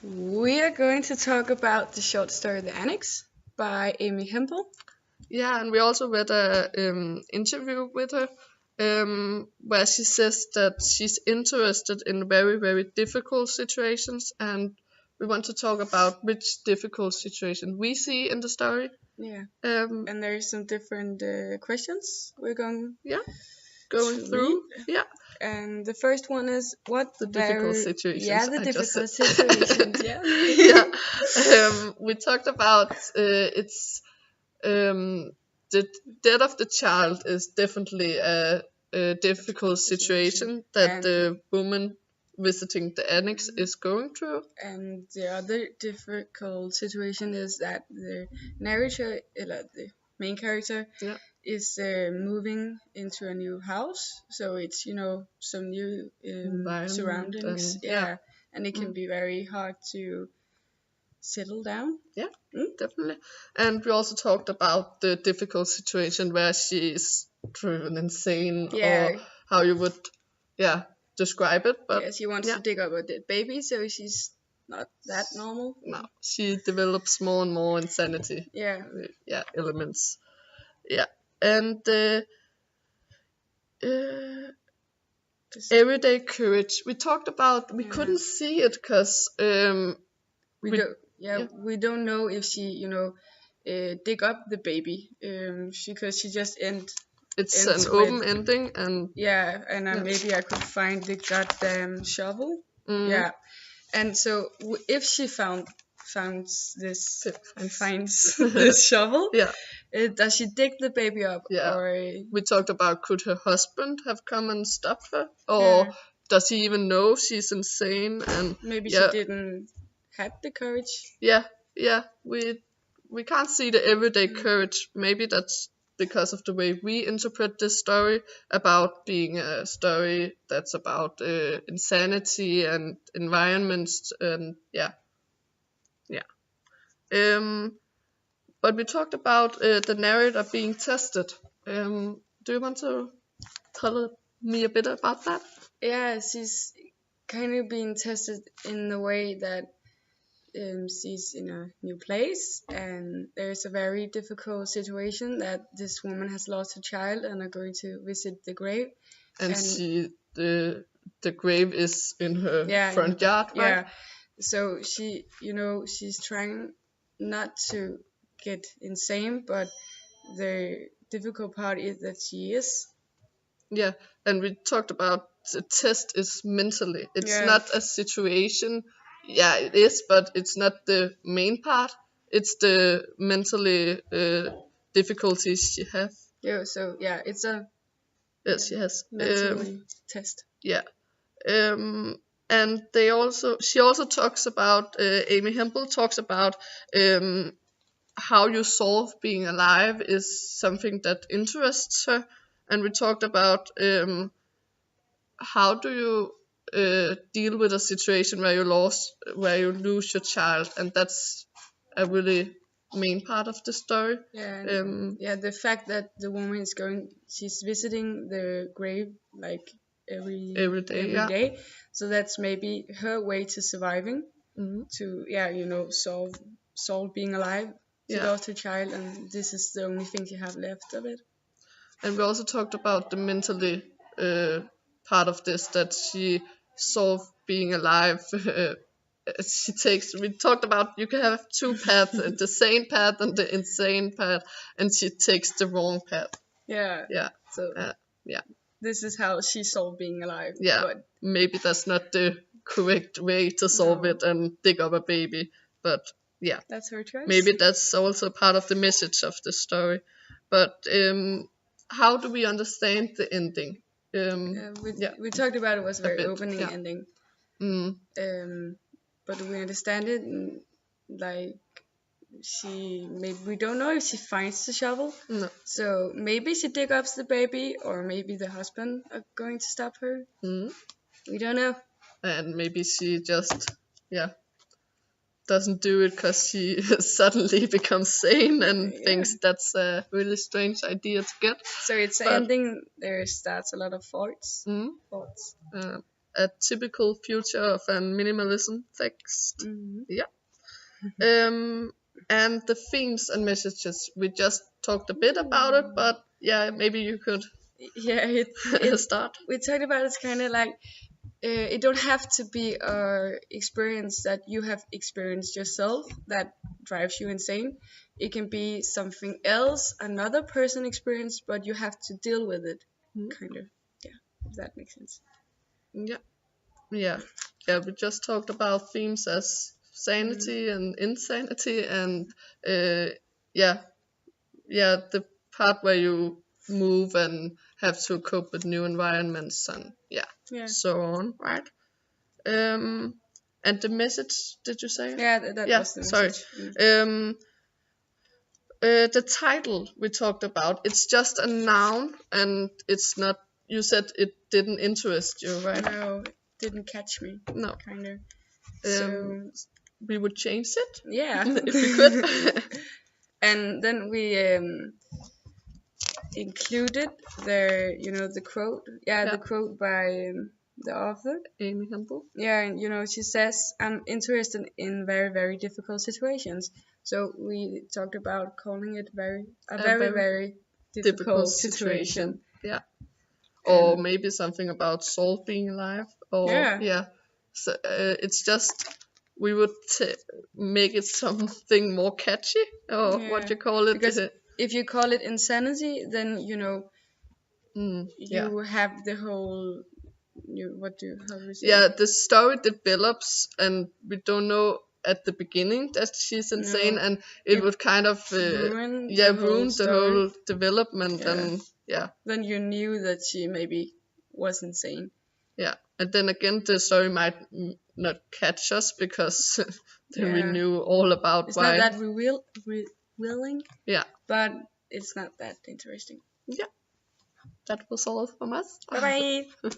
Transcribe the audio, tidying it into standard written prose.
We are going to talk about the short story The Annex by Amy Hempel. Yeah, and we also read a interview with her where she says that she's interested in very, very difficult situations, and we want to talk about which difficult situation we see in the story. Yeah, Um, and there's some different questions we're going yeah, going to through. read. Yeah, And the first one is what the difficult situations. the I just difficult said. situations. Yeah. Yeah, we talked about it's the death of the child is definitely a difficult situation that And the woman visiting the annex is going through. and the other difficult situation is that the narrator, the main character, Yeah, is moving into a new house, so it's some new environment surroundings. and yeah, Yeah, and it can mm, be very hard to settle down. yeah, Mm? definitely. And we also talked about the difficult situation where she is driven insane, or Yeah, how you would, yeah, describe it. But yeah. She wants yeah, to dig up a dead baby, so she's not that normal. no, she develops more and more insanity. Yeah, Yeah, elements. Yeah, and uh, just everyday courage. We talked about we yeah. couldn't see it because We we don't. Yeah, yeah, we don't know if she, dig up the baby. Because she just it's an ends with open ending and yeah, and yeah, maybe I could find the goddamn shovel. mm, Yeah, and so if she finds this finds this shovel, yeah, does she dig the baby up yeah. or We talked about could her husband have come and stopped her, yeah, or does he even know she's insane? And maybe she yeah, didn't had the courage? yeah, yeah. We can't see the everyday Mm. courage. Maybe that's because of the way we interpret this story about being a story that's about insanity and environments and yeah, yeah. Um, but we talked about the narrator being tested. Do you want to tell me a bit about that? Yeah, she's kind of being tested in the way that she's in a new place and there's a very difficult situation that this woman has lost her child and are going to visit the grave. And And the grave is in her yeah, front yard, right? yeah, so she, she's trying not to get insane, but the difficult part is that she is. Yeah, and we talked about the test is mentally. It's Yeah, not a situation. Yeah, it is, but it's not the main part. It's the mentally difficulties she has. yeah, so yeah, it's a Yes, she has. mentally test. Yeah. Um, and she also talks about Amy Hempel talks about how you solve being alive is something that interests her, and we talked about how do you deal with a situation where you lose your child, and that's a really main part of the story. Yeah, Um, yeah, the fact that the woman is she's visiting the grave like every day, every yeah. day, so that's maybe her way to surviving, Hmm. to yeah, solve being alive. She Yeah, lost her child, and this is the only thing she have left of it. and we also talked about the mentally uh, part of this, that she solved being alive. She takes. We talked about you can have two paths, the sane path and the insane path, and she takes the wrong path. Yeah, Yeah, so yeah, this is how she solved being alive. yeah. But Maybe that's not the correct way to solve no, it and dig up a baby, but yeah, that's her choice. maybe that's also part of the message of the story. But how do we understand the ending? Yeah, We talked about it was a a very bit. opening Yeah. ending. Mm, But we understand it, like maybe we don't know if she finds the shovel, no. so maybe she dig up the baby, or maybe the husband are going to stop her. Mm. We don't know. And maybe she just, yeah, doesn't do it because she suddenly becomes sane and Yeah, thinks that's a really strange idea to get. so it's But ending there starts a lot of thoughts. mm, Thoughts. uh, a typical future of a minimalism text. Mhm. Yeah. And the themes and messages, we just talked a bit about it, but yeah, maybe you could Yeah, it start. we talked about it's kind of like it don't have to be a experience that you have experienced yourself that drives you insane. It can be something else another person experienced, but you have to deal with it, kind of. Yeah, if that makes sense. Yeah. Yeah. Yeah, we just talked about themes as sanity and insanity, and yeah, yeah, the part where you move and have to cope with new environments and Yeah. so on, right? And the message, did you say? Yeah, that Yeah, was the sorry. message. The title we talked about, it's just a noun, and it's not. You said it didn't interest you, right? No, it didn't catch me. No. Kind of. Um, So we would change it yeah, if we could. and then we included the quote. Yeah, Yeah. the quote by the author. Amy Hempel. Yeah, and she says, I'm interested in very, very difficult situations. So we talked about calling it a very, very difficult situation. Yeah. Or And maybe something about Saul being alive. Or yeah, So it's just we would make it something more catchy, or what yeah. you call it. Because if you call it insanity, then Yeah. you have the whole how do you say? Yeah, the story develops, and we don't know at the beginning that she's insane, No, and it would kind of ruin the whole ruin the story. whole development. Yeah. And Then you knew that she maybe was insane. and then again the story might not catch us because then we Yeah. knew all about It's why. not that revealing, Yeah. but it's not that interesting. Yeah, that was all from us. Bye bye.